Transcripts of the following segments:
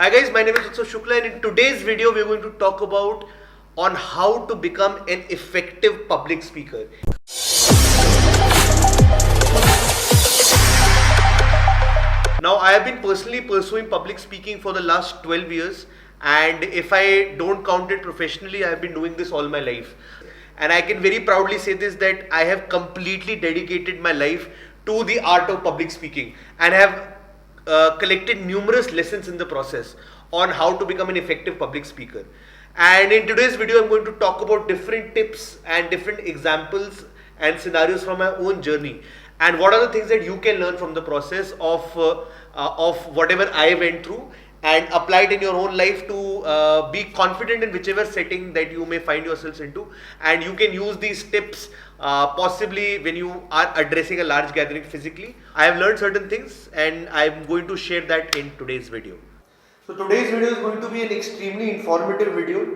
Hi guys, my name is Utsav Shukla and in today's video we are going to talk about on how to become an effective public speaker. Now I have been personally pursuing public speaking for the last 12 years, and if I don't count it professionally, I have been doing this all my life. And I can very proudly say this, that I have completely dedicated my life to the art of public speaking and have collected numerous lessons in the process on how to become an effective public speaker. And in today's video, I'm going to talk about different tips and different examples and scenarios from my own journey, and what are the things that you can learn from the process of whatever I went through, and apply it in your own life to be confident in whichever setting that you may find yourselves into. And you can use these tips possibly when you are addressing a large gathering physically. I have learned certain things and I'm going to share that in today's video. So today's video is going to be an extremely informative video.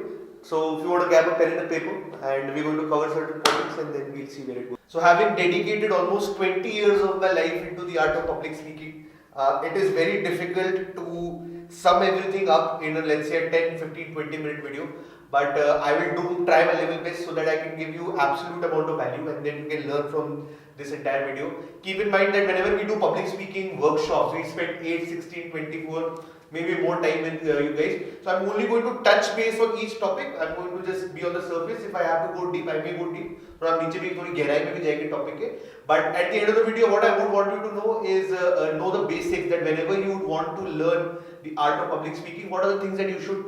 So if you want to grab a pen and a paper, and we're going to cover certain points and then we'll see where it goes. So having dedicated almost 20 years of my life into the art of public speaking, it is very difficult to sum everything up in a, let's say, a 10, 15, 20 minute video. But I will try my level best so that I can give you absolute amount of value and then you can learn from this entire video. Keep in mind that whenever we do public speaking workshops, we spend 8, 16, 24, maybe more time with you guys. So I'm only going to touch base on each topic. I'm going to just be on the surface. If I have to go deep, I may go deep. थोड़ा नीचे भी थोड़ी गहराई में भी जाएंगे topic के. But at the end of the video, what I would want you to know is know the basics, that whenever you would want to learn the art of public speaking, what are the things that you should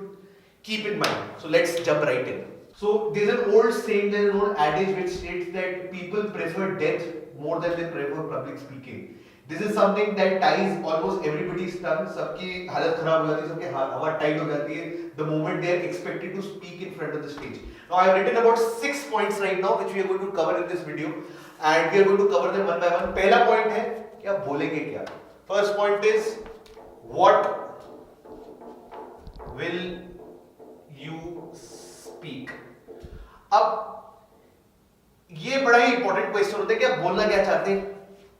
keep in mind. So let's jump right in. So there's an old saying, there's an old adage which states that people prefer death more than they prefer public speaking. This is something that ties almost everybody's tongue. सबकी हालत खराब हो जाती है, सबकी हवा tight हो जाती है the moment they are expected to speak in front of the stage. Now I have written about 6 points right now which we are going to cover in this video, and we are going to cover them one by one. पहला point है कि आप बोलेंगे क्या. First point is what will you speak. अब ये बड़ा ही important question होता है कि आप बोलना क्या चाहते हैं,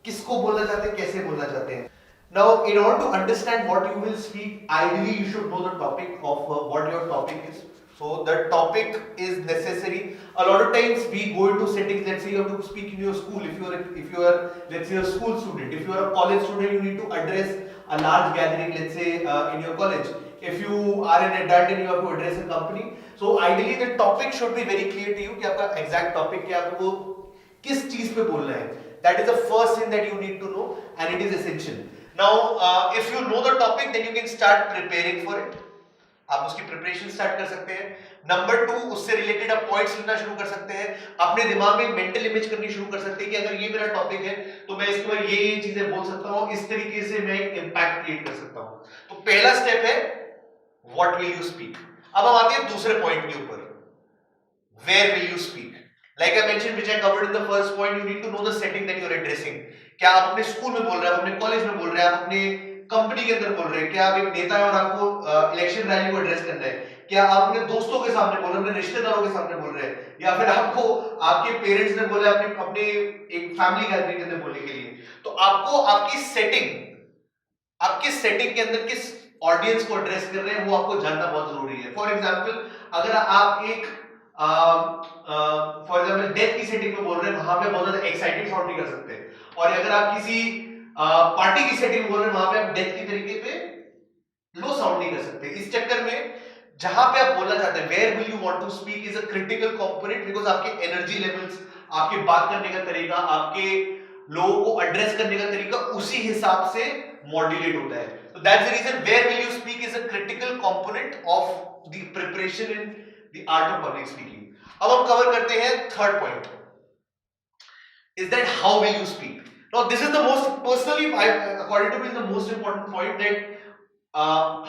किसको बोलना चाहते हैं, कैसे बोलना चाहते हैं. Now, in order to understand what you will speak, ideally you should know the topic of what your topic is. So the topic is necessary. A lot of times we go into settings. Let's say you have to speak in your school. If you are let's say a school student, if you are a college student, you need to address a large gathering. Let's say in your college. If you are an adult and you have to address a company, so ideally the topic should be very clear to you कि आपका exact topic क्या है, आपको किस चीज पे बोलना है. That is the first thing that you need to know, and it is essential. Now, if you know the topic, then you can start preparing for it. आप उसकी प्रिपरेशन स्टार्ट कर सकते हैं. नंबर 2, उससे रिलेटेड आप points लिखना शुरू कर सकते हैं. अपने दिमाग में मेंटल इमेज करनी शुरू कर सकते हैं कि अगर ये मेरा टॉपिक है तो मैं इसके ऊपर ये चीजें बोल सकता हूँ, इस तरीके से मैं एक इंपैक्ट क्रिएट कर सकता हूँ. तो पहला स्टेप है व्हाट विल यू स्पीक. अब हम आते हैं दूसरे पॉइंट के ऊपर, where will you speak. Like I mentioned, which I covered in the first point, you need to know the setting that you are addressing. क्या आप अपने स्कूल में बोल रहे हैं, आप अपने कॉलेज में बोल रहे हैं, आप अपने कंपनी के अंदर बोल रहे हैं, क्या आप एक नेता है और आपको इलेक्शन रैली को एड्रेस करना है, क्या आप अपने दोस्तों के सामने बोल रहे हैं, अपने रिश्तेदारों के सामने बोल रहे हैं, या फिर आपको आपके पेरेंट्स ने बोला अपने अपने एक फैमिली गैदरिंग के अंदर बोलने के लिए. तो आपको आपकी सेटिंग के अंदर किस ऑडियंस को एड्रेस कर रहे हैं वो आपको जानना बहुत जरूरी है. फॉर एग्जाम्पल, अगर आप एक फॉर एग्जाम्पल डेथ की सेटिंग में बोल रहे हैं, वहां पे बहुत ज्यादा एक्साइटेड साउंड नहीं कर सकते. और अगर आप किसी पार्टी की सेटिंग में बोल रहे हैं, वहां पे आप डेथ की तरीके पे लो साउंड नहीं कर सकते. इस चक्कर में जहां पे आप बोलना चाहते हैं, where will you want to speak is a critical component, because आपके एनर्जी लेवल्स, आपके बात करने का तरीका, आपके लोगों को एड्रेस करने का तरीका उसी हिसाब से मॉड्यूलेट होता है. So that's the reason where will you speak is a critical component of the preparation in the art of public speaking. अब हम कवर करते हैं third point, is that how will you speak. Now this is the most, personally according to me, is the most important point, that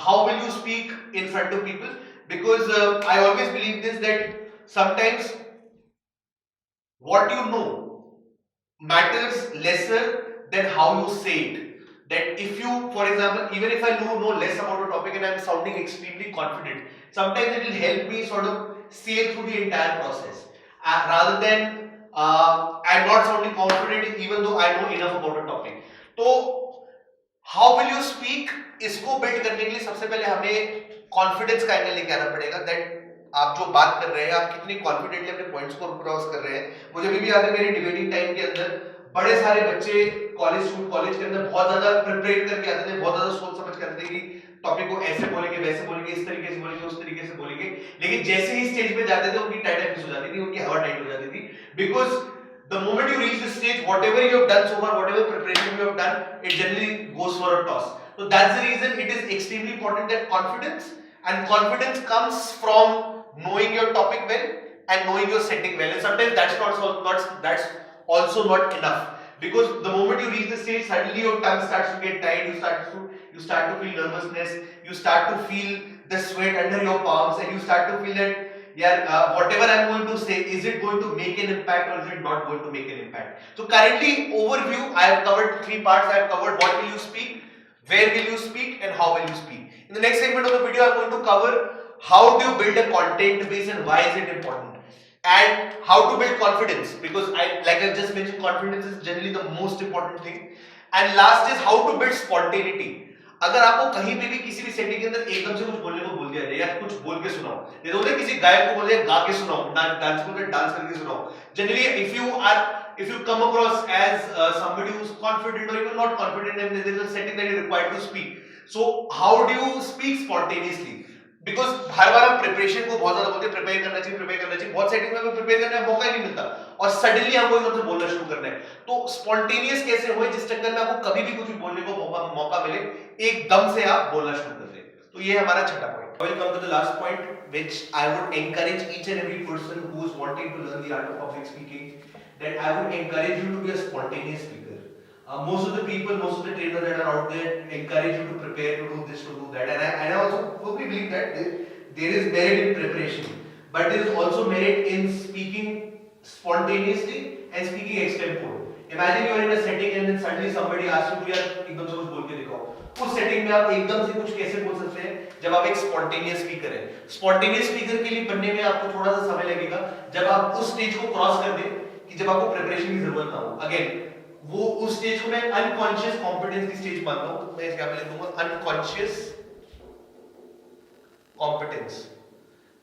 how will you speak in front of people, because I always believe this, that sometimes what you know matters lesser than how you say it. That if you, for example, even if I know less about a topic and I'm sounding extremely confident, sometimes it will help me sort of sail through the entire process, rather than I'm not sounding confident even though I know enough about a topic. So how will you speak, इसको build करने के लिए सबसे पहले हमें confidence का angle लेके आना पड़ेगा, दैट आप जो बात कर रहे हैं आप कितनी कॉन्फिडेंटली अपने पॉइंट्स को क्रॉस कर रहे हैं। मुझे अभी भी याद है मेरी डिबेटिंग टाइम के अंदर बड़े सारे बच्चे कॉलेज के अंदर बहुत ज्यादा प्रिपेयर करके आते थे, बहुत ज्यादा सोच समझ के आते थे कि टॉपिक को ऐसे बोलेंगे, वैसे बोलेंगे, इस तरीके से बोलेंगे, उस तरीके से बोलेंगे, लेकिन जैसे ही स्टेज पे जाते थे उनकी टाइट हो जाती थी, उनकी हवा टाइट हो जाती थी, because the moment you reach this stage, whatever you have done so far, whatever preparation you have done, it generally goes for a toss. So that's the reason it is extremely important that confidence, and confidence comes from knowing your topic well and knowing your setting well. And sometimes that's also not enough, because the moment you reach the stage, suddenly your tongue starts to get tired, you start to feel nervousness, you start to feel the sweat under your palms, and you start to feel that whatever I'm going to say, is it going to make an impact or is it not going to make an impact? So currently, overview, I have covered 3 parts. I have covered what will you speak, where will you speak, and how will you speak. In the next segment of the video, I'm going to cover how do you build a content base and why is it important, and how to build confidence, because like I just mentioned, confidence is generally the most important thing. And last is how to build spontaneity. अगर आपको कहीं पे भी किसी भी setting के अंदर एकदम से कुछ बोलने को बोल दिया जाए या कुछ बोल के सुनाओ, ये तो किसी गायक को बोल दिया गा के सुनाओ, डांस को डांस करके सुनाओ. Generally, if you come across as somebody who's confident or even not confident, and there is a setting that you're required to speak, so how do you speak spontaneously? Because हर बार हम preparation को बहुत ज्यादा बोलते हैं, prepare करना चाहिए, बहुत सेटिंग में हमें प्रिपेयर करने का मौका ही नहीं मिलता, और सडनली हमको एकदम से बोलना शुरू करना है. तो स्पॉन्टेनियस कैसे हो जिस चक्कर में आपको कभी भी कुछ बोलने को मौका मिले, एकदम से आप बोलना शुरू कर दें. तो ये हमारा छठा point. I will come to the last point which I would encourage each and every person who is wanting to learn the art of public speaking, that I would encourage you to be a spontaneous speaker. Most of the people, most of the trainers that are out there encourage you to prepare, to do this, to do that, and I also fully believe that there is merit in preparation, but there is also merit in speaking spontaneously and speaking extempore. Imagine you are in a setting and then suddenly somebody asks you to यार एकदम से कुछ बोल के दिखाओ. उस setting में आप एकदम से कुछ कैसे बोल सकते हैं जब आप एक स्पॉन्टेनियस स्पीकर हैं. स्पॉन्टेनियस स्पीकर के लिए बनने में आपको थोड़ा सा समय लगेगा जब आप उस स्टेज को क्रॉस कर दें कि जब आपको प्रिपरेशन की जरूरत ना हो. अगेन वो उस स्टेज को मैं अनकॉन्शियस कॉम्पिटेंस की स्टेज मानता हूं, तो मैं इसका लिख दूंगा अनकॉन्शियस कॉम्पिटेंस,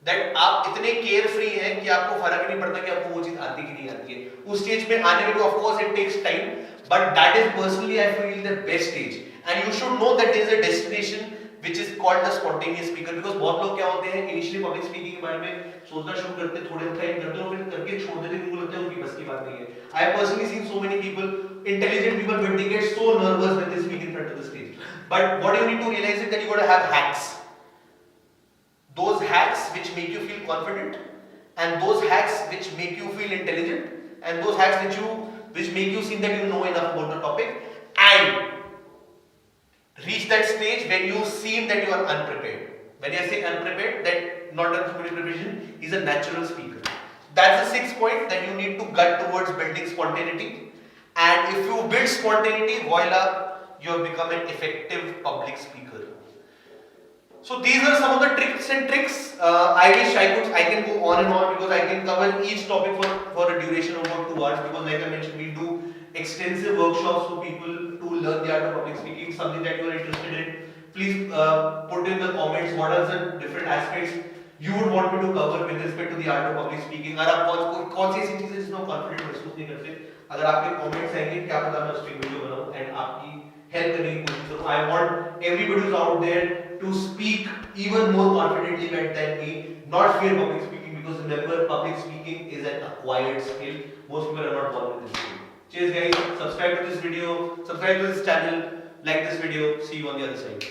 दैट आप इतने केयर फ्री हैं कि आपको फर्क नहीं पड़ता कि आपको वो चीज आती कि नहीं आती है. उस स्टेज में आने में of course it takes time, but that is personally I feel the best stage, and you should know that there is a destination which is called the spontaneous speaker. Because बहुत लोग क्या होते हैं initially public speaking के बारे में सोचना शुरू करते हैं, थोड़े टाइम करते हैं और फिर करके छोड़ देते हैं, उनको लगता है उनकी बस की बात नहीं है. I have personally seen so many people, intelligent people, but they get so nervous when they speak in front of the stage. But what you need to realize is that you got to have hacks. Those hacks which make you feel confident, and those hacks which make you feel intelligent, and those hacks which make you seem that you know enough about the topic, and reach that stage when you seem that you are unprepared. When I say unprepared, that not done through preparation, is a natural speaker. That's the 6th point, that you need to gut towards building spontaneity. And if you build spontaneity, voila, you have become an effective public speaker. So these are some of the tips and tricks. I wish I can go on and on, because I can cover each topic for a duration of about 2 hours, because like I mentioned, we do extensive workshops for people to learn the art of public speaking. Something that you are interested in, please put in the comments what are the different aspects you would want me to cover with respect to the art of public speaking. अगर आप कौन सी ऐसी चीजें जिसमें confident महसूस नहीं करते, अगर आपके कमेंट्स आएंगे क्या पता मैं उस पर वीडियो बनाऊं एंड आपकी हेल्प करने की कोशिश करूं. I want everybody who's out there to speak even more confidently than me, not fear public speaking, because remember, public speaking is an acquired skill. Most people are not born with this skill. Cheers guys, subscribe to this video, subscribe to this channel, like this video. See you on the other side.